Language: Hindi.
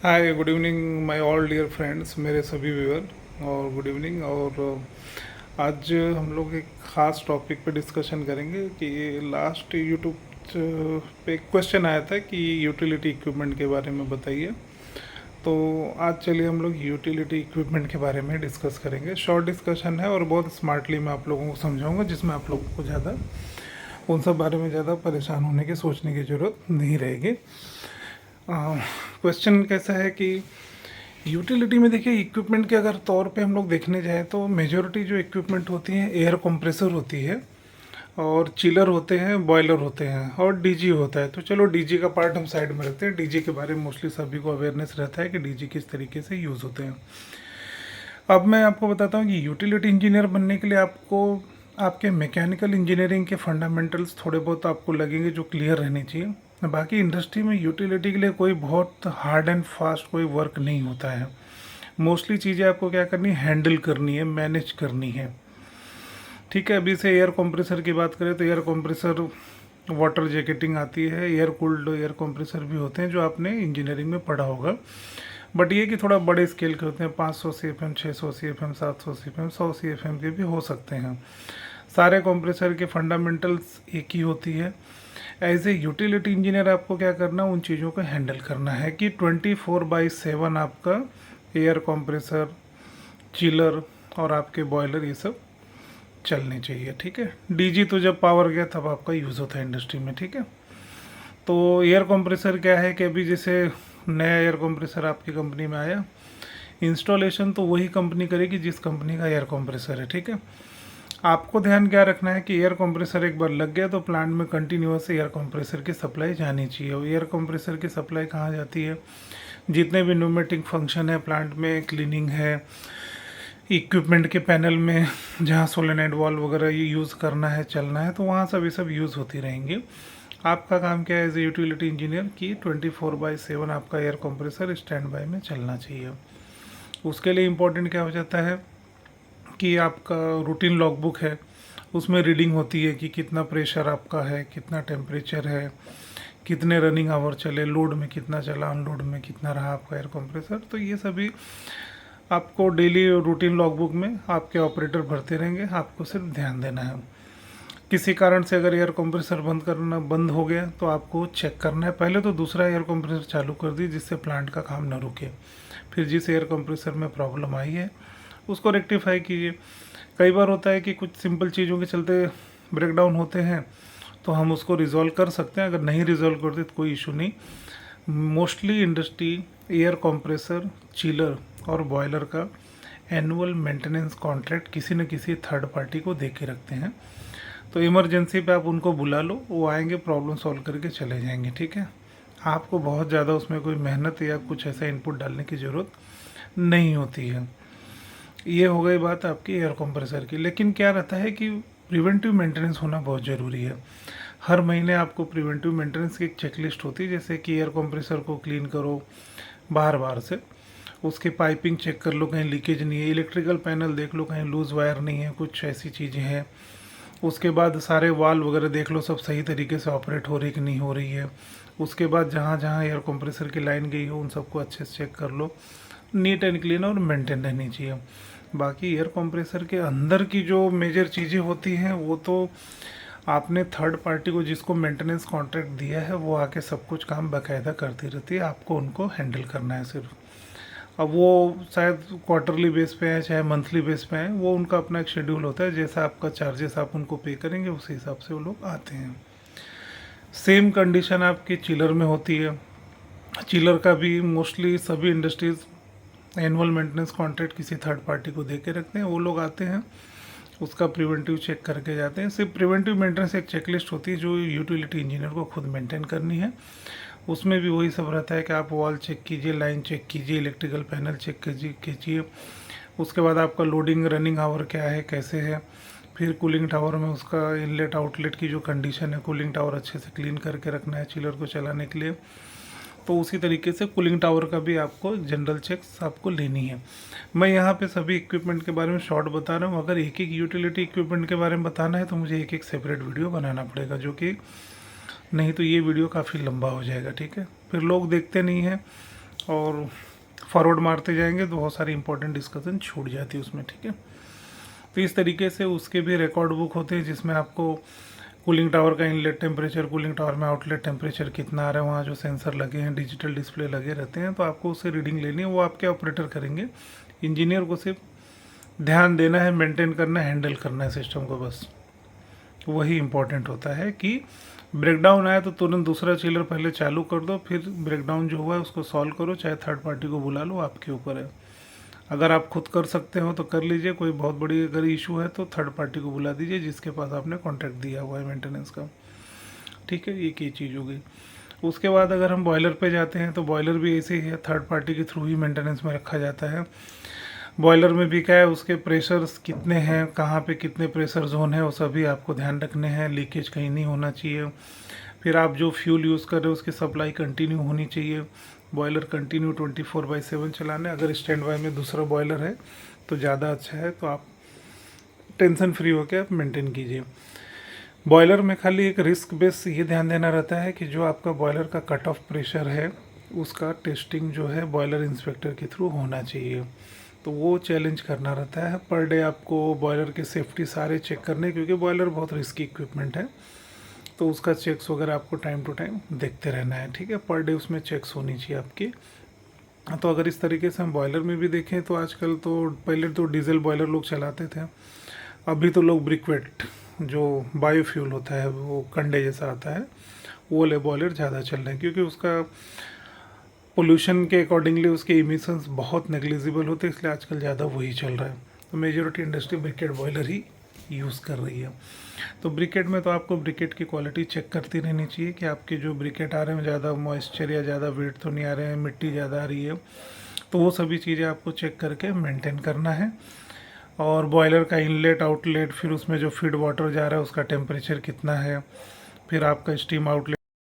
Hi, good evening my all dear friends, मेरे सभी व्यूअर और गुड इवनिंग। और आज हम लोग एक ख़ास टॉपिक पे डिस्कशन करेंगे कि लास्ट यूट्यूब पे एक क्वेश्चन आया था कि यूटिलिटी इक्विपमेंट के बारे में बताइए। तो आज चलिए हम लोग यूटिलिटी इक्विपमेंट के बारे में डिस्कस करेंगे। शॉर्ट डिस्कशन है और बहुत स्मार्टली मैं आप लोगों को समझाऊंगा, जिसमें आप लोगों को ज़्यादा उन सब बारे में ज़्यादा परेशान होने की सोचने की ज़रूरत नहीं रहेगी। क्वेश्चन कैसा है कि यूटिलिटी में देखिए, इक्विपमेंट के अगर तौर पे हम लोग देखने जाएँ तो मेजॉरिटी जो इक्विपमेंट होती हैं, एयर कंप्रेसर होती है और चिलर होते हैं, बॉयलर होते हैं और डीजी होता है। तो चलो डीजी का पार्ट हम साइड में रखते हैं। डीजी के बारे में मोस्टली सभी को अवेयरनेस रहता है कि डीजी किस तरीके से यूज़ होते हैं। अब मैं आपको बताता हूँ कि यूटिलिटी इंजीनियर बनने के लिए आपको आपके मैकेनिकल इंजीनियरिंग के फंडामेंटल्स थोड़े बहुत आपको लगेंगे जो क्लियर रहने चाहिए। बाकी इंडस्ट्री में यूटिलिटी के लिए कोई बहुत हार्ड एंड फास्ट कोई वर्क नहीं होता है। मोस्टली चीज़ें आपको क्या करनी है, हैंडल करनी है, मैनेज करनी है। ठीक है, अभी से एयर कंप्रेसर की बात करें तो एयर कंप्रेसर वाटर जैकेटिंग आती है, एयर कूल्ड एयर कंप्रेसर भी होते हैं जो आपने इंजीनियरिंग में पढ़ा होगा। बट ये कि थोड़ा बड़े स्केल के होते हैं, 500 CFM, 600 CFM, 700 CFM, 100 CFM के भी हो सकते हैं। सारे कंप्रेसर के फंडामेंटल्स एक ही होती है। एज ए यूटिलिटी इंजीनियर आपको क्या करना है, उन चीज़ों को हैंडल करना है कि 24/7 आपका एयर कंप्रेसर, चिलर और आपके बॉयलर ये सब चलने चाहिए। ठीक है, डीजी तो जब पावर गया तब आपका यूज़ होता है इंडस्ट्री में। ठीक है, तो एयर कंप्रेसर क्या है कि अभी जैसे नया एयर कंप्रेसर आपकी कंपनी में आया, इंस्टॉलेशन तो वही कंपनी करेगी जिस कंपनी का एयर कंप्रेसर है। ठीक है, आपको ध्यान क्या रखना है कि एयर कंप्रेसर एक बार लग गया तो प्लांट में कंटिन्यूस एयर कंप्रेसर की सप्लाई जानी चाहिए। और एयर कंप्रेसर की सप्लाई कहाँ जाती है, जितने भी न्यूमेटिक फंक्शन है प्लांट में, क्लीनिंग है, इक्विपमेंट के पैनल में जहाँ सोलेनाइड वाल्व वगैरह ये यूज़ करना है, चलना है, तो वहाँ सब ये सब यूज़ होती रहेंगी। आपका काम क्या है एज ए यूटिलिटी इंजीनियर कि 24/7 आपका एयर कंप्रेसर स्टैंड बाय में चलना चाहिए। उसके लिए इम्पोर्टेंट क्या हो जाता है कि आपका रूटीन लॉगबुक है, उसमें रीडिंग होती है कि कितना प्रेशर आपका है, कितना टेम्परेचर है, कितने रनिंग आवर चले, लोड में कितना चला, अनलोड में कितना रहा आपका एयर कंप्रेसर। तो ये सभी आपको डेली रूटीन लॉगबुक में आपके ऑपरेटर भरते रहेंगे, आपको सिर्फ ध्यान देना है। किसी कारण से अगर एयर कंप्रेसर बंद हो गया तो आपको चेक करना है पहले तो दूसरा एयर कंप्रेसर चालू कर दी, जिससे प्लांट का काम न रुके। फिर जिस एयर कंप्रेसर में प्रॉब्लम आई है उसको रेक्टिफाई कीजिए। कई बार होता है कि कुछ सिंपल चीज़ों के चलते ब्रेकडाउन होते हैं, तो हम उसको रिजॉल्व कर सकते हैं। अगर नहीं रिजॉल्व करते तो कोई इशू नहीं। Mostly industry air compressor, chiller और बॉयलर का एनुअल मेंटेनेंस कॉन्ट्रैक्ट किसी न किसी थर्ड पार्टी को दे के रखते हैं। तो इमरजेंसी पे आप उनको बुला लो, वो आएंगे, प्रॉब्लम सॉल्व करके चले जाएंगे। ठीक है, आपको बहुत ज़्यादा उसमें कोई मेहनत या कुछ ऐसा इनपुट डालने की ज़रूरत नहीं होती है। ये हो गई बात आपकी एयर कंप्रेसर की। लेकिन क्या रहता है कि प्रिवेंटिव मेंटेनेंस होना बहुत ज़रूरी है। हर महीने आपको प्रिवेंटिव मेंटेनेंस की एक चेकलिस्ट होती है, जैसे कि एयर कंप्रेसर को क्लीन करो बार बार से, उसकी पाइपिंग चेक कर लो कहीं लीकेज नहीं है, इलेक्ट्रिकल पैनल देख लो कहीं लूज़ वायर नहीं है, कुछ ऐसी चीज़ें हैं। उसके बाद सारे वाल्व वगैरह देख लो सब सही तरीके से ऑपरेट हो रही कि नहीं हो रही है। उसके बाद जहाँ जहाँ एयर कंप्रेसर की लाइन गई हो उन सबको अच्छे से चेक कर लो। नीट एंड क्लीन और मेंटेन रहनी चाहिए। बाकी एयर कंप्रेसर के अंदर की जो मेजर चीज़ें होती हैं वो तो आपने थर्ड पार्टी को जिसको मेंटेनेंस कॉन्ट्रैक्ट दिया है वो आके सब कुछ काम बाकायदा करती रहती है, आपको उनको हैंडल करना है सिर्फ। अब वो शायद क्वार्टरली बेस पे है चाहे मंथली बेस पे है, वो उनका अपना एक शेड्यूल होता है, जैसा आपका चार्जेस आप उनको पे करेंगे उसी हिसाब से वो लोग आते हैं। सेम कंडीशन आपकी चिलर में होती है। चिलर का भी मोस्टली सभी इंडस्ट्रीज़ एनुअल मेंटेनेंस कॉन्ट्रैक्ट किसी थर्ड पार्टी को दे के रखते हैं, वो लोग आते हैं, उसका प्रिवेंटिव चेक करके जाते हैं। सिर्फ प्रिवेंटिव मेंटेनेंस एक चेकलिस्ट होती है जो यूटिलिटी इंजीनियर को खुद मेंटेन करनी है। उसमें भी वही सब रहता है कि आप वॉल चेक कीजिए, लाइन चेक कीजिए, इलेक्ट्रिकल पैनल चेक कीजिए। उसके बाद आपका लोडिंग रनिंग आवर क्या है, कैसे है। फिर कूलिंग टावर में उसका इनलेट आउटलेट की जो कंडीशन है, कूलिंग टावर अच्छे से क्लीन करके रखना है चिलर को चलाने के लिए। तो उसी तरीके से कूलिंग टावर का भी आपको जनरल चेक्स आपको लेनी है। मैं यहाँ पे सभी इक्विपमेंट के बारे में शॉर्ट बता रहा हूँ। अगर एक एक यूटिलिटी इक्विपमेंट के बारे में बताना है तो मुझे एक एक सेपरेट वीडियो बनाना पड़ेगा, जो कि नहीं तो ये वीडियो काफ़ी लंबा हो जाएगा। ठीक है, फिर लोग देखते नहीं हैं और फॉरवर्ड मारते जाएंगे तो बहुत सारी इंपॉर्टेंट डिस्कशन छूट जाती है उसमें, ठीक है। तो इस तरीके से उसके भी रिकॉर्ड बुक होते हैं जिसमें आपको कूलिंग टावर का इनलेट टेम्परेचर, कूलिंग टावर में आउटलेट टेम्परेचर कितना आ रहा है, वहाँ जो सेंसर लगे हैं, डिजिटल डिस्प्ले लगे रहते हैं, तो आपको उससे रीडिंग लेनी है, वो आपके ऑपरेटर करेंगे। इंजीनियर को सिर्फ ध्यान देना है, मेंटेन करना है, हैंडल करना है सिस्टम को, बस वही इम्पोर्टेंट होता है कि ब्रेकडाउन आया तो तुरंत दूसरा चिलर पहले चालू कर दो, फिर ब्रेकडाउन जो हुआ है उसको सॉल्व करो, चाहे थर्ड पार्टी को बुला लो, आपके ऊपर है। अगर आप खुद कर सकते हो तो कर लीजिए, कोई बहुत बड़ी अगर इशू है तो थर्ड पार्टी को बुला दीजिए जिसके पास आपने कॉन्ट्रैक्ट दिया हुआ है मेंटेनेंस का, ठीक है। एक ये चीज़ हो गई। उसके बाद अगर हम बॉयलर पे जाते हैं तो बॉयलर भी ऐसे ही है, थर्ड पार्टी के थ्रू ही मेंटेनेंस में रखा जाता है। बॉयलर में भी क्या है, उसके प्रेशर्स कितने हैं, कहाँ पे कितने प्रेशर जोन है, वो सभी आपको ध्यान रखने हैं, लीकेज कहीं नहीं होना चाहिए। फिर आप जो फ्यूल यूज़ कर रहे हो उसकी सप्लाई कंटिन्यू होनी चाहिए। बॉयलर कंटिन्यू 24/7 चलाना है। अगर स्टैंड बाय में दूसरा बॉयलर है तो ज़्यादा अच्छा है, तो आप टेंशन फ्री होकर आप मेंटेन कीजिए। बॉयलर में खाली एक रिस्क बेस ये ध्यान देना रहता है कि जो आपका बॉयलर का कट ऑफ प्रेशर है उसका टेस्टिंग जो है बॉयलर इंस्पेक्टर के थ्रू होना चाहिए, तो वो चैलेंज करना रहता है। पर डे आपको बॉयलर की सेफ्टी सारे चेक करने, क्योंकि बॉयलर बहुत रिस्की इक्विपमेंट है, तो उसका चेक्स वगैरह आपको टाइम टू टाइम देखते रहना है, ठीक है। पर डे उसमें चेक्स होनी चाहिए आपकी। तो अगर इस तरीके से हम बॉयलर में भी देखें तो आजकल तो पहले तो डीजल बॉयलर लोग चलाते थे, अभी तो लोग ब्रिकवेट जो बायोफ्यूल होता है, वो कंडे जैसा आता है, वो वाले बॉयलर ज़्यादा चल रहे हैं, क्योंकि उसका पोल्यूशन के अकॉर्डिंगली उसके इमिशंस बहुत नेग्लिजिबल होते हैं, इसलिए आजकल ज़्यादा वही चल रहा है। तो मेजॉरिटी इंडस्ट्री ब्रिकेट बॉयलर ही यूज़ कर रही है। तो ब्रिकेट में तो आपको ब्रिकेट की क्वालिटी चेक करती रहनी चाहिए कि आपके जो ब्रिकेट आ रहे हैं ज़्यादा मॉइस्चर या ज़्यादा वेट तो नहीं आ रहे हैं, मिट्टी ज़्यादा आ रही है, तो वो सभी चीज़ें आपको चेक करके मेंटेन करना है। और बॉयलर का इनलेट आउटलेट, फिर उसमें जो फीड वाटर जा रहा है उसका टेम्परेचर कितना है, फिर आपका स्टीम आउटलेट